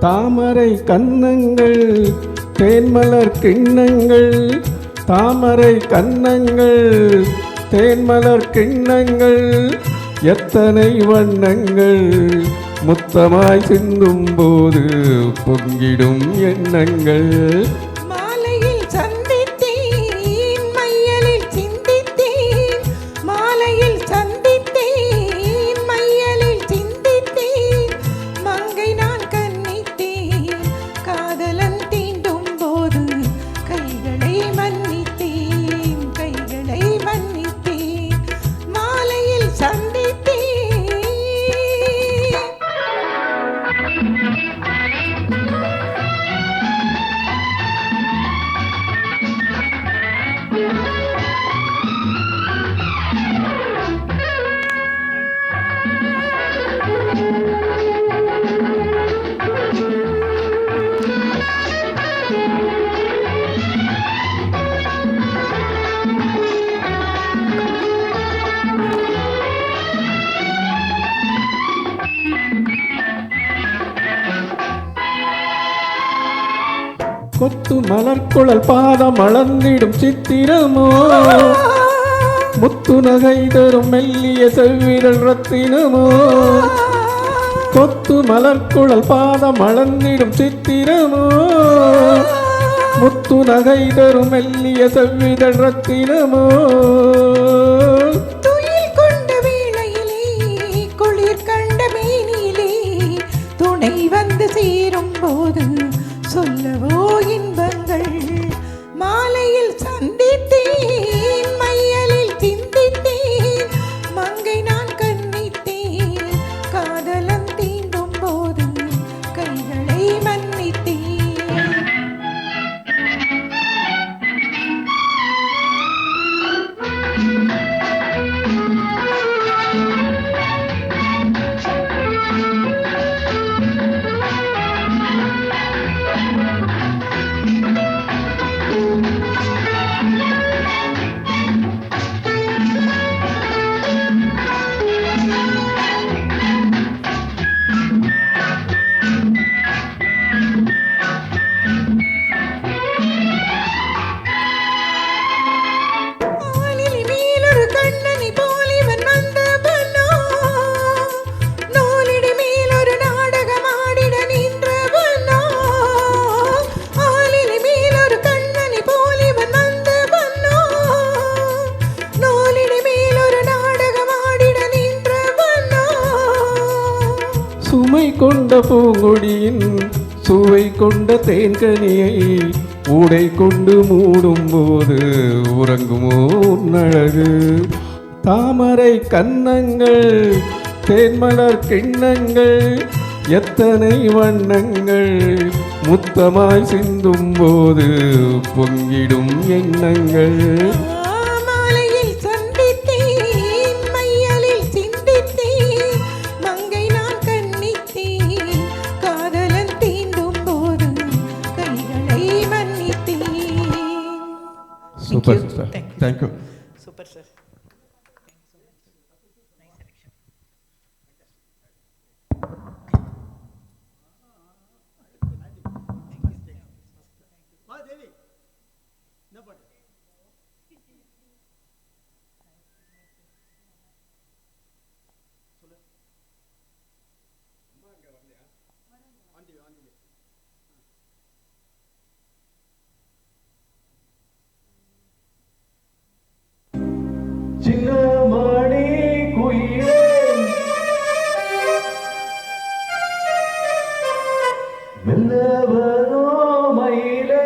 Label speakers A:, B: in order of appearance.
A: தாமரை கன்னங்கள் தேன்மலர் கிண்ணங்கள், தாமரை கன்னங்கள் தேன்மலர் கிண்ணங்கள், எத்தனை வண்ணங்கள் முத்தமாய் சிந்தும் போது பொங்கிடும் எண்ணங்கள்.
B: மாலையில் சந்தித்தேன் மையலில் சிந்தித்தேன், மாலையில் சந்தித்தேன் மையலில் சிந்தித்தேன், மங்கை நான் கண்ணித்தேன் காதலன் தீண்டும் போது கைகளை மன்னித்தேன், கைகளை மன்னித்தேன், மாலையில் சந்தித்தேன்.
A: கொத்து மலர்குழல் பாதம் அளந்திடும் சித்திரமோ, முத்து நகை தரும் மெல்லிய செவ்விரல் ரத்தினமோ. கொத்து மலர்குழல் பாதம் அளந்திடும் சித்திரமோ, முத்து நகை தரும் மெல்லிய செவ்விரல் ரத்தினமோ.
B: துயில் கொண்ட வேளையிலே குளிர் கண்ட மேனிலே துணை வந்து சேரும் போது சொல்லவோ இன்பங்கள். மாலையில் சந்தித்தேன் மையலில் சிந்தித்தேன், மங்கை நான் கண்ணித்தேன் காதலன் தீண்டும் போது கைகளை மன்னித்தேன்.
A: சுமை கொண்ட பூங்கொடியின் சுவை கொண்ட தேன்கனியை ஊடை கொண்டு மூடும் போது உறங்குமோ உன்னழகு. தாமரை கன்னங்கள் தேன்மலர் கிண்ணங்கள், எத்தனை வண்ணங்கள் முத்தமாய் சிந்தும் போது பொங்கிடும் எண்ணங்கள். Super, sir. Thank you.
B: Super, sir.
A: Chinnamani குயிலே மெல்லவனோ மயிலே,